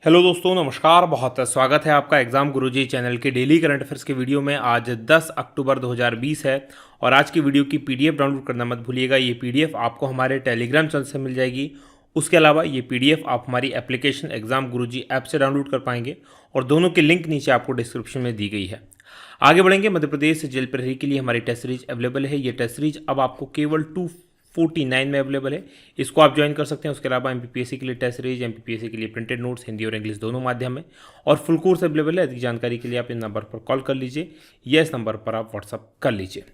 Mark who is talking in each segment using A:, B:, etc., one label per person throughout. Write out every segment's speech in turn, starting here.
A: Hello दोस्तों, नमस्कार। बहुत स्वागत है आपका एग्जाम गुरुजी चैनल के डेली करंट अफेयर्स के वीडियो में। आज 10 अक्टूबर 2020 है और आज की वीडियो की पीडीएफ डाउनलोड करना मत भूलिएगा। ये पीडीएफ आपको हमारे टेलीग्राम चैनल से मिल जाएगी। उसके अलावा ये पीडीएफ आप हमारी एप्लीकेशन एग्जाम गुरुजी ऐप से डाउनलोड कर पाएंगे और दोनों की लिंक नीचे आपको डिस्क्रिप्शन में दी गई है। आगे बढ़ेंगे। मध्य प्रदेश जेल प्रहरी के लिए हमारी टेस्ट सीरीज अवेलेबल है। ये टेस्ट सीरीज अब आपको केवल 249 में अवेलेबल है। इसको आप ज्वाइन कर सकते हैं। उसके अलावा एमपीपीएससी के लिए टेस्ट सीरीज, एमपीपीएससी के लिए प्रिंटेड नोट्स हिंदी और इंग्लिश दोनों माध्यम में, और फुल कोर्स अवेलेबल है। अधिक जानकारी के लिए आप इन नंबर पर कॉल कर लीजिए या इस नंबर पर आप व्हाट्सअप कर लीजिए।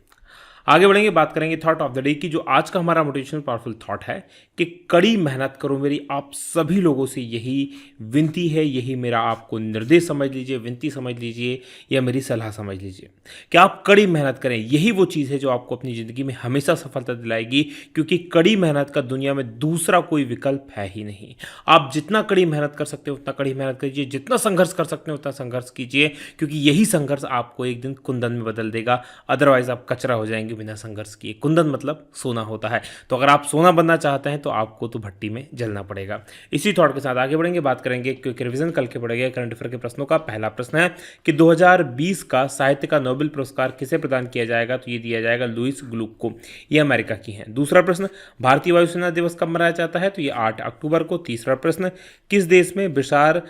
A: आगे बढ़ेंगे, बात करेंगे थॉट ऑफ द डे की। जो आज का हमारा मोटिवेशनल पावरफुल थॉट है कि कड़ी मेहनत करो। मेरी आप सभी लोगों से यही विनती है, यही मेरा आपको निर्देश समझ लीजिए, विनती समझ लीजिए या मेरी सलाह समझ लीजिए कि आप कड़ी मेहनत करें। यही वो चीज़ है जो आपको अपनी ज़िंदगी में हमेशा सफलता दिलाएगी, क्योंकि कड़ी मेहनत का दुनिया में दूसरा कोई विकल्प है ही नहीं। आप जितना कड़ी मेहनत कर सकते हो उतना कड़ी मेहनत कीजिए, जितना संघर्ष कर सकते हो उतना संघर्ष कीजिए, क्योंकि यही संघर्ष आपको एक दिन कुंदन में बदल देगा। अदरवाइज आप कचरा हो जाएंगे बिना संघर्ष किए। कुंदन मतलब सोना होता है। तो अगर आप सोना बनना चाहते हैं तो आपको तो भट्टी में जलना पड़ेगा। इसी थॉट के साथ आगे बढ़ेंगे, बात करेंगे क्योंकि रिवीजन कल के पड़ेगा करंट अफेयर के प्रश्नों का। पहला प्रश्न है कि 2020 का साहित्य का नोबेल पुरस्कार किसे प्रदान किया जाएगा? तो ये दिया जाएगा लुईस ग्लुक को। ये अमेरिका की हैं। दूसरा प्रश्न, भारतीय वायुसेना दिवस कब मनाया जाता है? तो ये 8 अक्टूबर को। तीसरा प्रश्न, किस देश में बिशार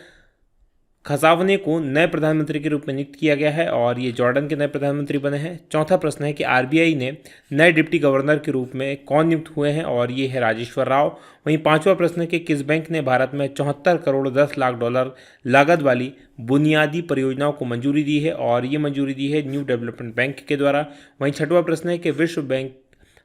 A: खजावने को नए प्रधानमंत्री के रूप में नियुक्त किया गया है? और ये जॉर्डन के नए प्रधानमंत्री बने हैं। चौथा प्रश्न है कि आरबीआई ने नए डिप्टी गवर्नर के रूप में कौन नियुक्त हुए हैं? और ये है राजेश्वर राव। वहीं पांचवा प्रश्न है कि किस बैंक ने भारत में 74 करोड़ 10 लाख डॉलर लागत वाली बुनियादी परियोजनाओं को मंजूरी दी है? और ये मंजूरी दी है न्यू डेवलपमेंट बैंक के द्वारा। वहीं छठवां प्रश्न है कि विश्व बैंक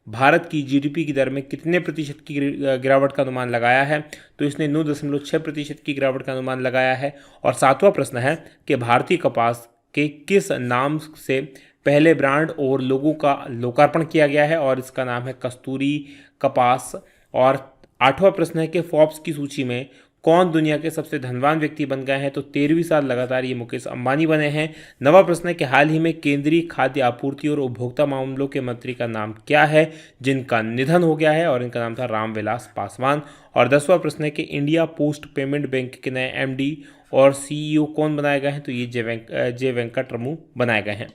A: भारत की जीडीपी की दर में कितने प्रतिशत की गिरावट का अनुमान लगाया है? तो इसने 9.6% की गिरावट का अनुमान लगाया है। और सातवां प्रश्न है कि भारतीय कपास के किस नाम से पहले ब्रांड और लोगों का लोकार्पण किया गया है? और इसका नाम है कस्तूरी कपास। और आठवां प्रश्न है कि फोर्ब्स की सूची में कौन दुनिया के सबसे धनवान व्यक्ति बन गए हैं? तो 13वीं साल लगातार ये मुकेश अंबानी बने हैं। नवा प्रश्न है कि हाल ही में केंद्रीय खाद्य आपूर्ति और उपभोक्ता मामलों के मंत्री का नाम क्या है जिनका निधन हो गया है? और इनका नाम था रामविलास पासवान। और 10वां प्रश्न है कि इंडिया पोस्ट पेमेंट बैंक के नए एमडी और सीईओ कौन बनाए गए हैं? तो ये जे वेंकटरमू बनाए गए हैं।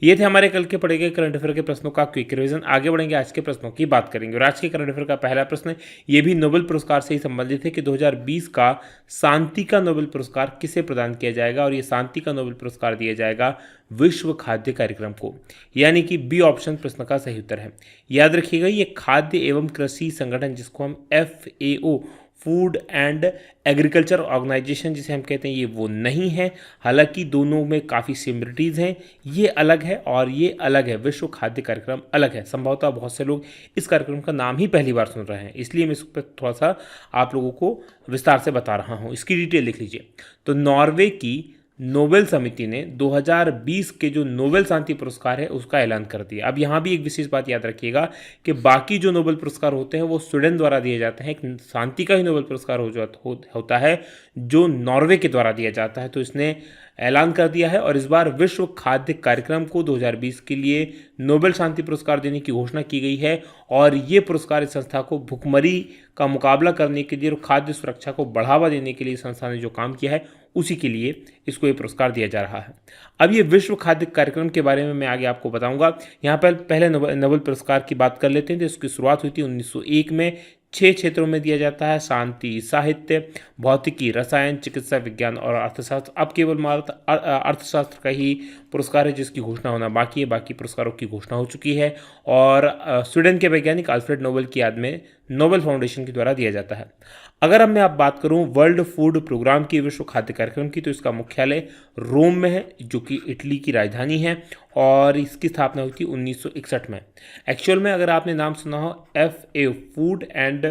A: ये थे हमारे कल के पढ़े गए करंट अफेयर के प्रश्नों का क्विक रिवीजन। आगे बढ़ेंगे, आज के प्रश्नों की बात करेंगे। और आज के करंट अफेयर का पहला प्रश्न ये भी नोबेल पुरस्कार से ही संबंधित है कि 2020 का शांति का नोबेल पुरस्कार किसे प्रदान किया जाएगा? और ये शांति का नोबेल पुरस्कार दिया जाएगा विश्व खाद्य कार्यक्रम को, यानी कि बी ऑप्शन प्रश्न का सही उत्तर है। याद रखिएगा, ये खाद्य एवं कृषि संगठन जिसको हम FAO food and agriculture organisation जिसे हम कहते हैं, ये वो नहीं है। हालांकि दोनों में काफ़ी सिमिलरिटीज़ हैं। ये अलग है और ये अलग है। विश्व खाद्य कार्यक्रम अलग है। संभवतः बहुत से लोग इस कार्यक्रम का नाम ही पहली बार सुन रहे हैं, इसलिए मैं इस पर थोड़ा सा आप लोगों को विस्तार से बता रहा हूँ। इसकी डिटेल लिख लीजिए। तो नॉर्वे की नोबेल समिति ने 2020 के जो नोबेल शांति पुरस्कार है उसका ऐलान कर दिया। अब यहाँ भी एक विशेष बात याद रखिएगा कि बाकी जो नोबेल पुरस्कार होते हैं वो स्वीडन द्वारा दिए जाते हैं। एक शांति का ही नोबेल पुरस्कार होता है जो नॉर्वे के द्वारा दिया जाता है। तो इसने ऐलान कर दिया है और इस बार विश्व खाद्य कार्यक्रम को 2020 के लिए नोबेल शांति पुरस्कार देने की घोषणा की गई है। और ये पुरस्कार इस संस्था को भुखमरी का मुकाबला करने के लिए और खाद्य सुरक्षा को बढ़ावा देने के लिए संस्था ने जो काम किया है उसी के लिए इसको ये पुरस्कार दिया जा रहा है। अब ये विश्व खाद्य कार्यक्रम के बारे में मैं आगे आपको बताऊंगा। यहाँ पर पहले नोबेल पुरस्कार की बात कर लेते हैं। तो इसकी शुरुआत हुई थी 1901 में। 6 क्षेत्रों में दिया जाता है: शांति, साहित्य, भौतिकी, रसायन, चिकित्सा विज्ञान और अर्थशास्त्र। अब केवल अर्थशास्त्र का ही पुरस्कार है जिसकी घोषणा होना बाकी है। बाकी पुरस्कारों की घोषणा हो चुकी है और स्वीडन के वैज्ञानिक अल्फ्रेड नोबेल की याद में नोबेल फाउंडेशन के द्वारा दिया जाता है। अगर अब मैं आप बात करूं वर्ल्ड फूड प्रोग्राम की, विश्व खाद्य कार्यक्रम की, तो इसका मुख्यालय रोम में है जो कि इटली की राजधानी है और इसकी स्थापना हुई थी 1961 में। एक्चुअल में अगर आपने नाम सुना हो FAO food and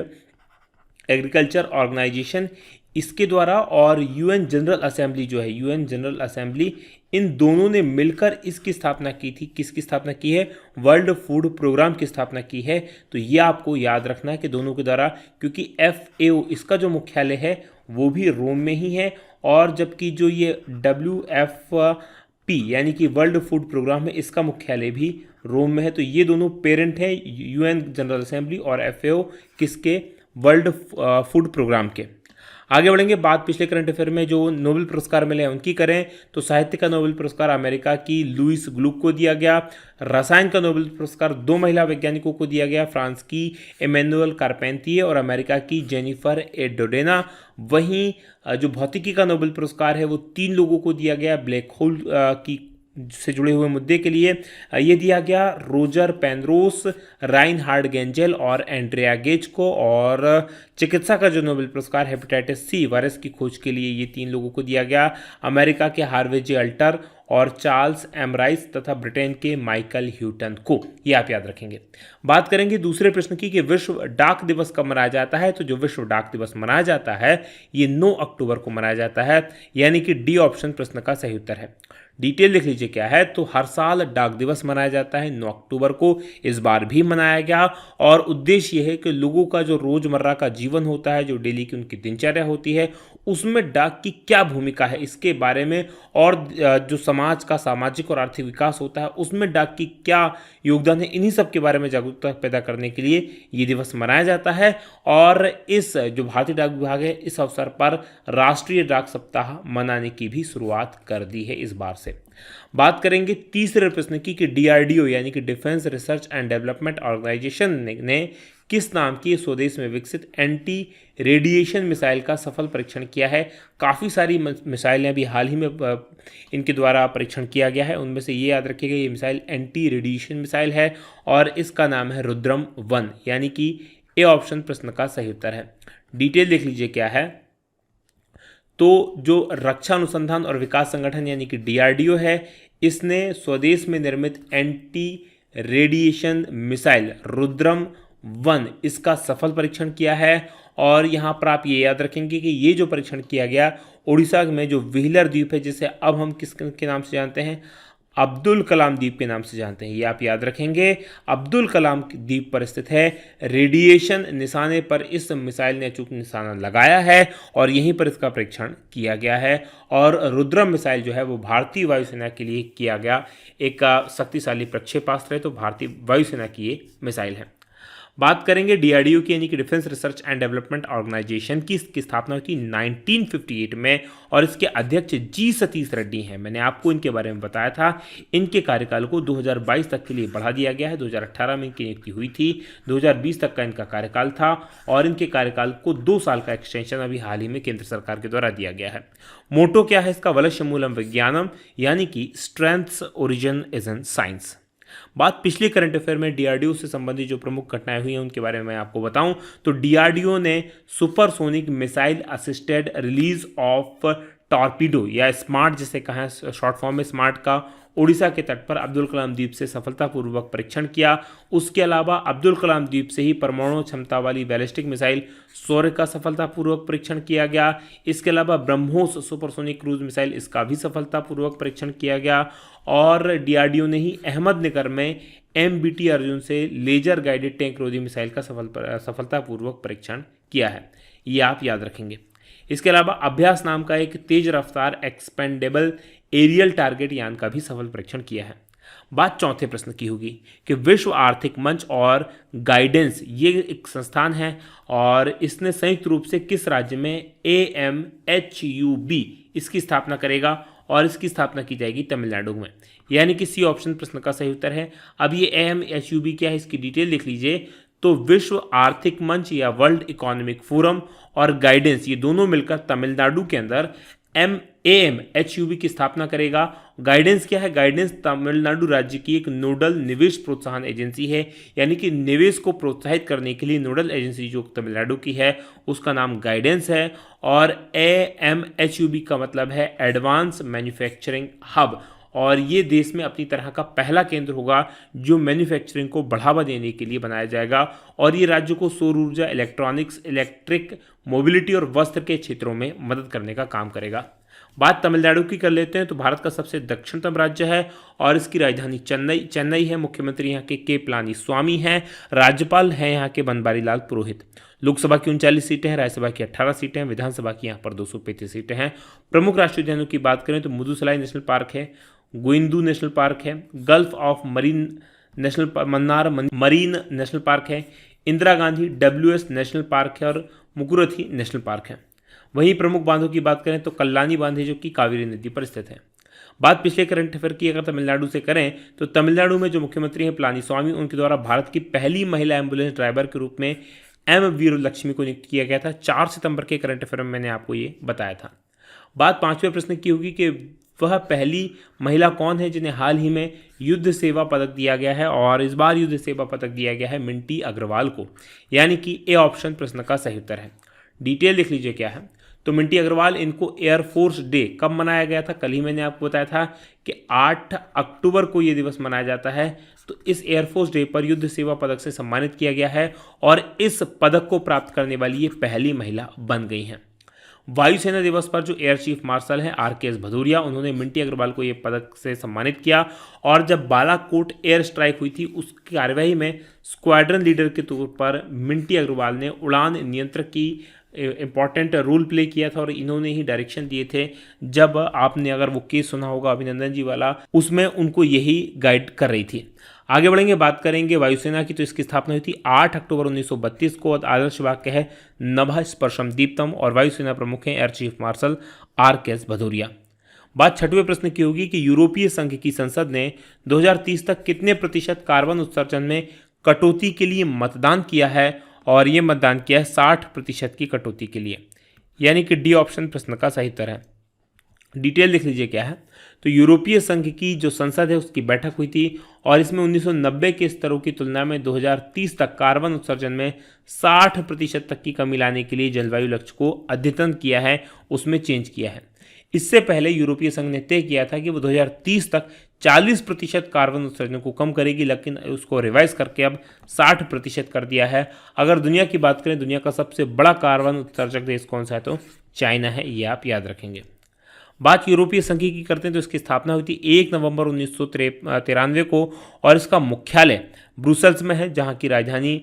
A: agriculture organisation, इसके द्वारा और UN जनरल असेंबली जो है, UN जनरल असेंबली, इन दोनों ने मिलकर इसकी स्थापना की थी। किसकी स्थापना की है? वर्ल्ड फूड प्रोग्राम की स्थापना की है। तो ये आपको याद रखना है कि दोनों के द्वारा, क्योंकि FAO इसका जो मुख्यालय है वो भी रोम में ही है और जबकि जो ये WFP यानी कि वर्ल्ड फूड प्रोग्राम है इसका मुख्यालय भी रोम में है। तो ये दोनों पेरेंट हैं UN जनरल असेंबली और FAO किसके? वर्ल्ड फूड प्रोग्राम के। आगे बढ़ेंगे, बात पिछले करंट अफेयर में जो नोबेल पुरस्कार मिले हैं उनकी करें तो साहित्य का नोबेल पुरस्कार अमेरिका की लुइस ग्लुक को दिया गया। रसायन का नोबेल पुरस्कार 2 महिला वैज्ञानिकों को दिया गया, फ्रांस की एमेनुअल कारपेंटिये और अमेरिका की जेनिफर ए डोडेना। वहीं जो भौतिकी का नोबेल पुरस्कार है वो 3 लोगों को दिया गया ब्लैक होल की से जुड़े हुए मुद्दे के लिए। ये दिया गया रोजर पेनरोस, राइनहार्ड गेंजेल और एंड्रिया गेज को। और चिकित्सा का जो नोबेल पुरस्कार हेपेटाइटिस सी वायरस की खोज के लिए ये 3 लोगों को दिया गया, अमेरिका के हार्वे जे अल्टर और चार्ल्स एम राइस तथा ब्रिटेन के माइकल ह्यूटन को। ये आप याद रखेंगे। बात करेंगे दूसरे प्रश्न की कि विश्व डाक दिवस कब मनाया जाता है। तो जो विश्व डाक दिवस मनाया जाता है ये 9 अक्टूबर को मनाया जाता है, यानी कि डी ऑप्शन प्रश्न का सही उत्तर है। डिटेल देख लीजिए क्या है। तो हर साल डाक दिवस मनाया जाता है 9 अक्टूबर को, इस बार भी मनाया गया और उद्देश्य यह है कि लोगों का जो रोजमर्रा का जीवन होता है, जो डेली की उनकी दिनचर्या होती है, उसमें डाक की क्या भूमिका है इसके बारे में, और जो समाज का सामाजिक और आर्थिक विकास होता है उसमें डाक की क्या योगदान है, इन्हीं सब के बारे में जागरूकता पैदा करने के लिए ये दिवस मनाया जाता है। और इस जो भारतीय डाक विभाग है इस अवसर पर राष्ट्रीय डाक सप्ताह मनाने की भी शुरुआत कर दी है इस बार से। बात करेंगे तीसरे प्रश्न की कि डीआरडीओ यानी कि defence research and development organisation ने किस नाम की स्वदेश में विकसित एंटी रेडिएशन मिसाइल का सफल परीक्षण किया है। काफ़ी सारी मिसाइलें अभी हाल ही में इनके द्वारा परीक्षण किया गया है, उनमें से ये याद रखिएगा ये मिसाइल एंटी रेडिएशन मिसाइल है और इसका नाम है रुद्रम-1, यानी कि ए ऑप्शन प्रश्न का सही उत्तर है। डिटेल देख लीजिए क्या है। तो जो रक्षा अनुसंधान और विकास संगठन यानी कि डीआरडीओ है, इसने स्वदेश में निर्मित एंटी रेडिएशन मिसाइल रुद्रम-1 इसका सफल परीक्षण किया है। और यहाँ पर आप ये याद रखेंगे कि ये जो परीक्षण किया गया उड़ीसा में जो व्हीलर द्वीप है, जिसे अब हम किसके नाम से जानते हैं, अब्दुल कलाम द्वीप के नाम से जानते हैं, ये आप याद रखेंगे। अब्दुल कलाम द्वीप पर स्थित है। रेडिएशन निशाने पर इस मिसाइल ने अचूक निशाना लगाया है और यहीं पर इसका परीक्षण किया गया है। और रुद्रम मिसाइल जो है वो भारतीय वायुसेना के लिए किया गया एक शक्तिशाली प्रक्षेपास्त्र है, तो भारतीय वायुसेना की ये मिसाइल है। बात करेंगे डीआरडीओ की यानी कि defence research and development organisation की। इसकी स्थापना हुई थी 1958 में और इसके अध्यक्ष जी सतीश रेड्डी हैं। मैंने आपको इनके बारे में बताया था। इनके कार्यकाल को 2022 तक के लिए बढ़ा दिया गया है। 2018 में इनकी नियुक्ति हुई थी, 2020 तक का इनका कार्यकाल था और इनके कार्यकाल को 2 साल का एक्सटेंशन अभी हाल ही में केंद्र सरकार के द्वारा दिया गया है। मोटो क्या है इसका, वलस्य मूलम विज्ञानम, यानी कि strengths origin is in science. बात पिछले करंट अफेयर में डीआरडीओ से संबंधित जो प्रमुख घटनाएं हुई हैं उनके बारे में मैं आपको बताऊं तो डीआरडीओ ने supersonic missile assisted release of torpedo या स्मार्ट जिसे कहा शॉर्ट फॉर्म में स्मार्ट का ओडिशा के तट पर अब्दुल कलाम द्वीप से सफलतापूर्वक परीक्षण किया। उसके अलावा अब्दुल कलाम द्वीप से ही परमाणु क्षमता वाली बैलिस्टिक मिसाइल सौर्य का सफलतापूर्वक परीक्षण किया गया। इसके अलावा ब्रह्मोस सुपरसोनिक क्रूज मिसाइल इसका भी सफलतापूर्वक परीक्षण किया गया। और डीआरडीओ ने ही अहमदनगर में एमबीटी अर्जुन से लेजर गाइडेड टैंक रोधी मिसाइल का सफलतापूर्वक परीक्षण किया है, ये आप याद रखेंगे। इसके अलावा अभ्यास नाम का एक तेज रफ्तार एक्सपेंडेबल एरियल टारगेट यान का भी सफल परीक्षण किया है। बात चौथे प्रश्न की होगी कि विश्व आर्थिक मंच और गाइडेंस ये एक संस्थान है और इसने संयुक्त रूप से किस राज्य में AMHUB इसकी स्थापना करेगा और इसकी स्थापना की जाएगी तमिलनाडु में, यानी कि सी ऑप्शन प्रश्न का सही उत्तर है। अब ये AMHUB क्या है इसकी डिटेल देख लीजिए। तो विश्व आर्थिक मंच या वर्ल्ड इकोनॉमिक फोरम और गाइडेंस ये दोनों मिलकर तमिलनाडु के अंदर AMHUB की स्थापना करेगा। गाइडेंस क्या है, गाइडेंस तमिलनाडु राज्य की एक नोडल निवेश प्रोत्साहन एजेंसी है, यानी कि निवेश को प्रोत्साहित करने के लिए नोडल एजेंसी जो तमिलनाडु की है उसका नाम गाइडेंस है। और AMHUB का मतलब है एडवांस मैन्युफैक्चरिंग हब और ये देश में अपनी तरह का पहला केंद्र होगा जो मैन्युफैक्चरिंग को बढ़ावा देने के लिए बनाया जाएगा और ये राज्य को सौर ऊर्जा, इलेक्ट्रॉनिक्स, इलेक्ट्रिक मोबिलिटी और वस्त्र के क्षेत्रों में मदद करने का काम करेगा। बात तमिलनाडु की कर लेते हैं तो भारत का सबसे दक्षिणतम राज्य है और इसकी राजधानी चेन्नई है। मुख्यमंत्री यहाँ के पलानीस्वामी हैं। राज्यपाल हैं यहाँ के बनवारी लाल पुरोहित। लोकसभा की 39 सीटें हैं, राज्यसभा की 18 सीटें हैं, विधानसभा की यहाँ पर 235 सीटें हैं। प्रमुख राष्ट्रीय उद्यानों की बात करें तो मुदुसलाई नेशनल पार्क है, गोइंदू नेशनल पार्क है, gulf of marine national Mannar marine national park है, Indira Gandhi WS national park है और मुकुरथी नेशनल पार्क है। वहीं प्रमुख बांधों की बात करें तो कल्लानी बांध है जो कि कावेरी नदी पर स्थित है। बात पिछले करंट अफेयर की अगर तमिलनाडु से करें तो तमिलनाडु में जो मुख्यमंत्री हैं पलानीस्वामी, उनके द्वारा भारत की पहली महिला एम्बुलेंस ड्राइवर के रूप में एम वीरलक्ष्मी को नियुक्त किया गया था। 4 सितंबर के करंट अफेयर में मैंने आपको ये बताया था। बात 5वें प्रश्न की होगी कि वह पहली महिला कौन है जिन्हें हाल ही में युद्ध सेवा पदक दिया गया है, और इस बार युद्ध सेवा पदक दिया गया है मिंटी अग्रवाल को, यानी कि ए ऑप्शन प्रश्न का सही उत्तर है। डिटेल देख लीजिए क्या है। तो मिंटी अग्रवाल, इनको एयरफोर्स डे कब मनाया गया था? कल ही मैंने आपको बताया था कि 8 अक्टूबर को ये दिवस मनाया जाता है। तो इस एयरफोर्स डे पर युद्ध सेवा पदक से सम्मानित किया गया है और इस पदक को प्राप्त करने वाली ये पहली महिला बन गई हैं। वायुसेना दिवस पर जो एयर चीफ मार्शल हैं RKS भदौरिया, उन्होंने मिंटी अग्रवाल को ये पदक से सम्मानित किया। और जब बालाकोट एयर स्ट्राइक हुई थी उस कार्यवाही में स्क्वाड्रन लीडर के तौर पर मिंटी अग्रवाल ने उड़ान नियंत्रक की इंपॉर्टेंट रोल प्ले किया था और इन्होंने ही डायरेक्शन दिए थे। जब आपने अगर वो केस सुना होगा अभिनंदन जी वाला, उसमें उनको यही गाइड कर रही थी। आगे बढ़ेंगे, बात करेंगे वायुसेना की। तो इसकी स्थापना हुई थी 8 अक्टूबर 1932 को। आदर्श वाक्य है नभः स्पर्शम दीप्तम, और वायुसेना प्रमुख हैं air chief marshal RKS Bhadauria. बात 6वें प्रश्न की होगी कि यूरोपीय संघ की संसद ने 2030 तक कितने प्रतिशत कार्बन उत्सर्जन में कटौती के लिए मतदान किया है? और ये मतदान किया है 60% की कटौती के लिए, यानी कि डी ऑप्शन प्रश्न का सही उत्तर है। डिटेल देख लीजिए क्या है। तो यूरोपीय संघ की जो संसद है उसकी बैठक हुई थी और इसमें 1990 के स्तरों की तुलना में 2030 तक कार्बन उत्सर्जन में 60% तक की कमी लाने के लिए जलवायु लक्ष्य को अद्यतन किया है, उसमें चेंज किया है। इससे पहले यूरोपीय संघ ने तय किया था कि वो 2030 तक 40% कार्बन उत्सर्जन को कम करेगी, लेकिन उसको रिवाइज करके अब 60% कर दिया है। अगर दुनिया की बात करें, दुनिया का सबसे बड़ा कार्बन उत्सर्जक देश कौन सा है? तो चाइना है, ये आप याद रखेंगे। बात यूरोपीय संघ की करते हैं तो इसकी स्थापना हुई थी 1 नवंबर 1993 को और इसका मुख्यालय ब्रुसेल्स में है, जहां की राजधानी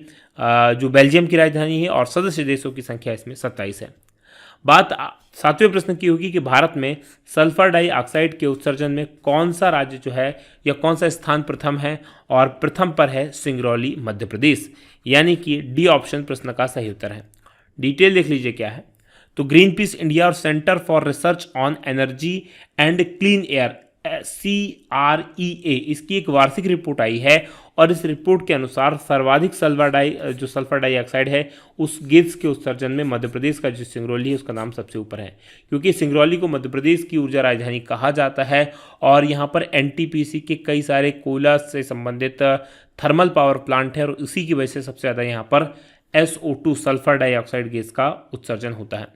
A: जो बेल्जियम की राजधानी है, और सदस्य देशों की संख्या इसमें 27 है। बात 7वें प्रश्न की होगी कि भारत में सल्फर डाइऑक्साइड के उत्सर्जन में कौन सा राज्य जो है या कौन सा स्थान प्रथम है? और प्रथम पर है सिंगरौली मध्य प्रदेश, यानी कि डी ऑप्शन प्रश्न का सही उत्तर है। डिटेल देख लीजिए क्या है। तो ग्रीन पीस इंडिया और centre for research on energy and clean air CREA, इसकी एक वार्षिक रिपोर्ट आई है और इस रिपोर्ट के अनुसार सर्वाधिक सल्फर डाइऑक्साइड है उस गैस के उत्सर्जन में मध्य प्रदेश का जो सिंगरौली है उसका नाम सबसे ऊपर है, क्योंकि सिंगरौली को मध्य प्रदेश की ऊर्जा राजधानी कहा जाता है और यहाँ पर NTPC के कई सारे कोयला से संबंधित थर्मल पावर प्लांट है और उसी की वजह से सबसे ज़्यादा यहाँ पर SO2 सल्फर डाइऑक्साइड गैस का उत्सर्जन होता है।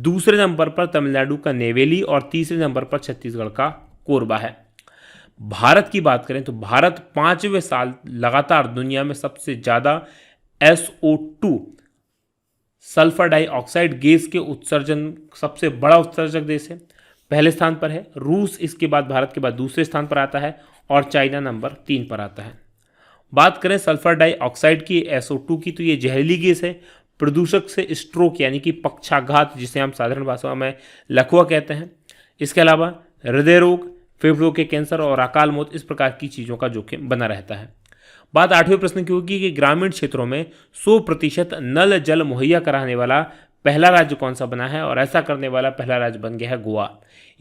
A: दूसरे नंबर पर तमिलनाडु का नेवेली और तीसरे नंबर पर छत्तीसगढ़ का कोरबा है। भारत की बात करें तो भारत 5वें साल लगातार दुनिया में सबसे ज़्यादा SO2 सल्फर डाइऑक्साइड गैस के उत्सर्जन सबसे बड़ा उत्सर्जक देश है, पहले स्थान पर है। रूस इसके बाद भारत के बाद दूसरे स्थान पर आता है और चाइना नंबर 3 पर आता है। बात करें सल्फर डाइऑक्साइड की SO2 की, तो ये जहरीली गैस है, प्रदूषक से स्ट्रोक यानी कि पक्षाघात, जिसे हम साधारण भाषा में लकवा कहते हैं, इसके अलावा हृदय रोग, फेफड़ों के कैंसर और अकाल मौत, इस प्रकार की चीज़ों का जोखिम बना रहता है। बात 8वें प्रश्न की होगी कि ग्रामीण क्षेत्रों में 100% नल जल मुहैया कराने वाला पहला राज्य कौन सा बना है? और ऐसा करने वाला पहला राज्य बन गया है गोवा,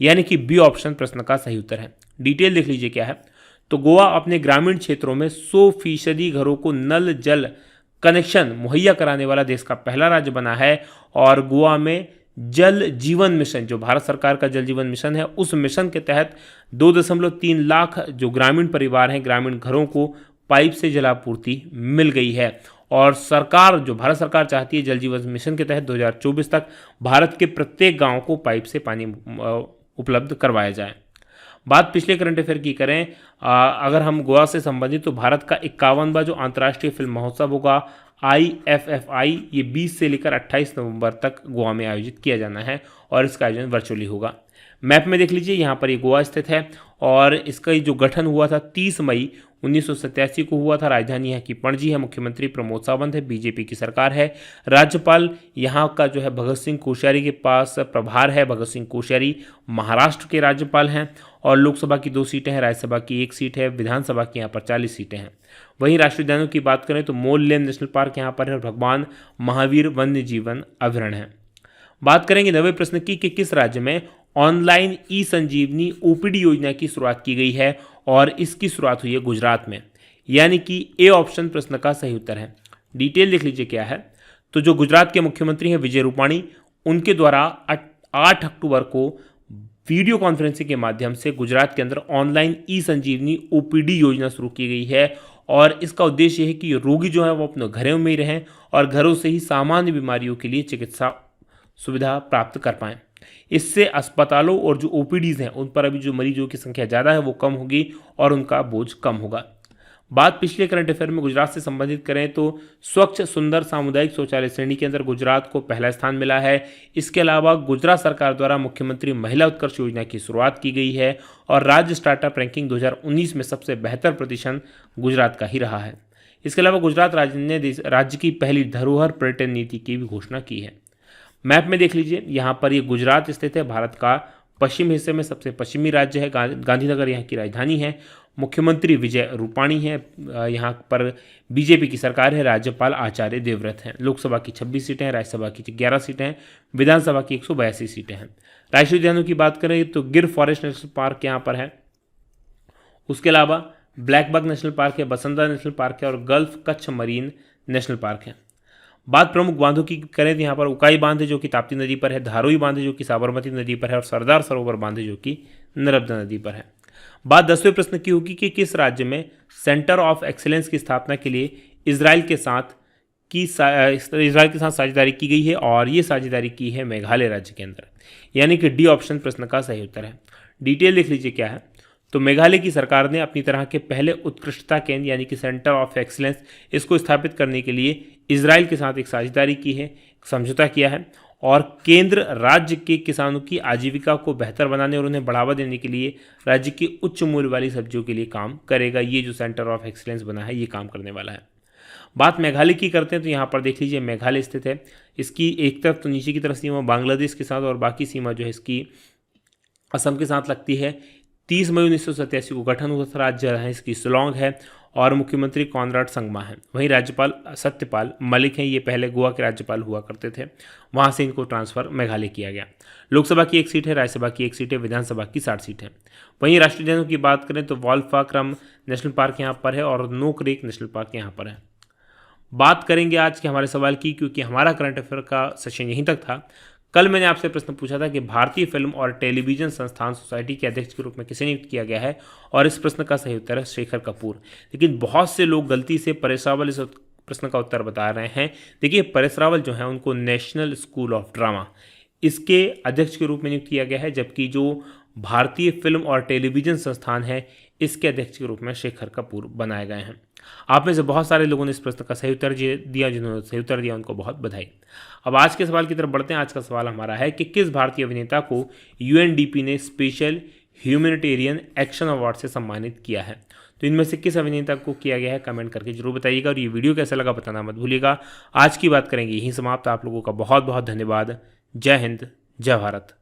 A: यानी कि बी ऑप्शन प्रश्न का सही उत्तर है। डिटेल देख लीजिए क्या है। तो गोवा अपने ग्रामीण क्षेत्रों में 100% घरों को नल जल कनेक्शन मुहैया कराने वाला देश का पहला राज्य बना है और गोवा में जल जीवन मिशन, जो भारत सरकार का जल जीवन मिशन है, उस मिशन के तहत 2.3 लाख जो ग्रामीण परिवार हैं, ग्रामीण घरों को पाइप से जलापूर्ति मिल गई है। और सरकार, जो भारत सरकार चाहती है जल जीवन मिशन के तहत 2024 तक भारत के प्रत्येक गांव को पाइप से पानी उपलब्ध करवाया जाए। बात पिछले करंट अफेयर की करें, अगर हम गोवा से संबंधित, तो भारत का 51वां जो अंतर्राष्ट्रीय फिल्म महोत्सव होगा IFFI, ये 20 से लेकर 28 नवंबर तक गोवा में आयोजित किया जाना है और इसका आयोजन वर्चुअली होगा। मैप में देख लीजिए, यहाँ पर ये गोवा स्थित है और इसका जो गठन हुआ था 30 मई 1987 को हुआ था। राजधानी यहाँ की पणजी है, मुख्यमंत्री प्रमोद सावंत है, बीजेपी की सरकार है। राज्यपाल यहाँ का जो है भगत सिंह कोश्यारी के पास प्रभार है, भगत सिंह कोश्यारी महाराष्ट्र के राज्यपाल हैं। और लोकसभा की 2 सीटें हैं, राज्यसभा की 1 सीट है, विधानसभा की यहाँ पर 40 सीटें हैं। वहीं राष्ट्रीय उद्यानों की बात करें तो मोल लेन नेशनल पार्क यहाँ पर है और भगवान महावीर वन्य जीवन अभयारण्य है। बात करेंगे 90वें प्रश्न की कि किस राज्य में ऑनलाइन ई संजीवनी ओपीडी योजना की शुरुआत की गई है और इसकी शुरुआत हुई है गुजरात में, यानी कि ए ऑप्शन प्रश्न का सही उत्तर है। डिटेल देख लीजिए क्या है। तो जो गुजरात के मुख्यमंत्री हैं विजय रूपाणी, उनके द्वारा 8 अक्टूबर को वीडियो कॉन्फ्रेंसिंग के माध्यम से गुजरात के अंदर ऑनलाइन ई संजीवनी ओपीडी योजना शुरू की गई है और इसका उद्देश्य है कि रोगी जो है वो अपने घरों में ही रहें और घरों से ही सामान्य बीमारियों के लिए चिकित्सा सुविधा प्राप्त कर पाएं। इससे अस्पतालों और जो ओपीडीज़ हैं उन पर अभी जो मरीजों की संख्या ज़्यादा है वो कम होगी और उनका बोझ कम होगा। बात पिछले करंट अफेयर में गुजरात से संबंधित करें तो स्वच्छ सुंदर सामुदायिक शौचालय श्रेणी के अंदर गुजरात को पहला स्थान मिला है। इसके अलावा गुजरात सरकार द्वारा मुख्यमंत्री महिला उत्कर्ष योजना की शुरुआत की गई है और राज्य स्टार्टअप रैंकिंग 2019 में सबसे बेहतर प्रतिशत गुजरात का ही रहा है। इसके अलावा गुजरात राज्य ने राज्य की पहली धरोहर पर्यटन नीति की भी घोषणा की है। मैप में देख लीजिए, यहाँ पर ये गुजरात स्थित है, भारत का पश्चिम हिस्से में सबसे पश्चिमी राज्य है। गांधीनगर यहाँ की राजधानी है। मुख्यमंत्री विजय रूपाणी है। यहाँ पर बीजेपी की सरकार है। राज्यपाल आचार्य देवव्रत हैं। लोकसभा की 26 सीटें हैं, राज्यसभा की 11 सीटें हैं, विधानसभा की 182 सीटें हैं। राष्ट्रीय उद्यानों की बात करें तो गिर फॉरेस्ट नेशनल पार्क यहाँ पर है। उसके अलावा ब्लैकबक नेशनल पार्क है, बसंता नेशनल पार्क है और gulf Kutch marine national park है। बात प्रमुख बांधों की करें तो यहाँ पर उकाई बांध है जो कि ताप्ती नदी पर है, धारोई बांध है जो कि साबरमती नदी पर है और सरदार सरोवर बांध है जो कि नर्मदा नदी पर है। बात 10वें प्रश्न की होगी कि किस राज्य में सेंटर ऑफ एक्सीलेंस की स्थापना के लिए इजराइल के साथ साझेदारी की गई है और ये साझेदारी की है मेघालय राज्य के अंदर, यानी कि डी ऑप्शन प्रश्न का सही उत्तर है। डिटेल देख लीजिए क्या है। तो मेघालय की सरकार ने अपनी तरह के पहले उत्कृष्टता केंद्र यानी कि सेंटर ऑफ एक्सीलेंस इसको स्थापित करने के लिए इजराइल के साथ एक साझेदारी की है, समझौता किया है और केंद्र राज्य के किसानों की आजीविका को बेहतर बनाने और उन्हें बढ़ावा देने के लिए राज्य की उच्च मूल्य वाली सब्जियों के लिए काम करेगा। ये जो सेंटर ऑफ एक्सीलेंस बना है ये काम करने वाला है। बात मेघालय की करते हैं तो यहाँ पर देख लीजिए मेघालय स्थित है। इसकी एक तरफ तो नीचे की तरफ सीमा बांग्लादेश के साथ और बाकी सीमा जो है इसकी असम के साथ लगती है। 30 मई 1987 को गठन हुआ था। राज्य है इसकी शिलोंग है और मुख्यमंत्री कॉनराड संगमा है। वहीं राज्यपाल सत्यपाल मलिक हैं, ये पहले गोवा के राज्यपाल हुआ करते थे। वहाँ से इनको ट्रांसफर मेघालय किया गया। लोकसभा की 1 सीट है, राज्यसभा की 1 सीट है, विधानसभा की 60 सीट है। वहीं राष्ट्रीय उद्यानों की बात करें तो वाल्फाक्रम नेशनल पार्क यहाँ पर है और नोक रेक नेशनल पार्क यहाँ पर है। बात करेंगे आज के हमारे सवाल की, क्योंकि हमारा करंट अफेयर का सेशन यहीं तक था। कल मैंने आपसे प्रश्न पूछा था कि भारतीय फिल्म और टेलीविजन संस्थान सोसाइटी के अध्यक्ष के रूप में किसे नियुक्त किया गया है और इस प्रश्न का सही उत्तर है शेखर कपूर। लेकिन बहुत से लोग गलती से परेश रावल इस प्रश्न का उत्तर बता रहे हैं। देखिए परेश रावल जो है उनको नेशनल स्कूल ऑफ ड्रामा इसके अध्यक्ष के रूप में नियुक्त किया गया है, जबकि जो भारतीय फिल्म और टेलीविजन संस्थान है इसके अध्यक्ष के रूप में शेखर कपूर बनाए गए हैं। आप में से बहुत सारे लोगों ने इस प्रश्न का सही उत्तर दिया। जिन्होंने सही उत्तर दिया उनको बहुत बधाई। अब आज के सवाल की तरफ बढ़ते हैं। आज का सवाल हमारा है कि किस भारतीय अभिनेता को यूएनडीपी ने स्पेशल ह्यूमैनिटेरियन एक्शन अवार्ड से सम्मानित किया है? तो इनमें से किस अभिनेता को किया गया है कमेंट करके जरूर बताइएगा और ये वीडियो कैसा लगा बताना मत भूलिएगा। आज की बात करेंगे यहीं समाप्त। आप लोगों का बहुत बहुत धन्यवाद। जय हिंद, जय भारत।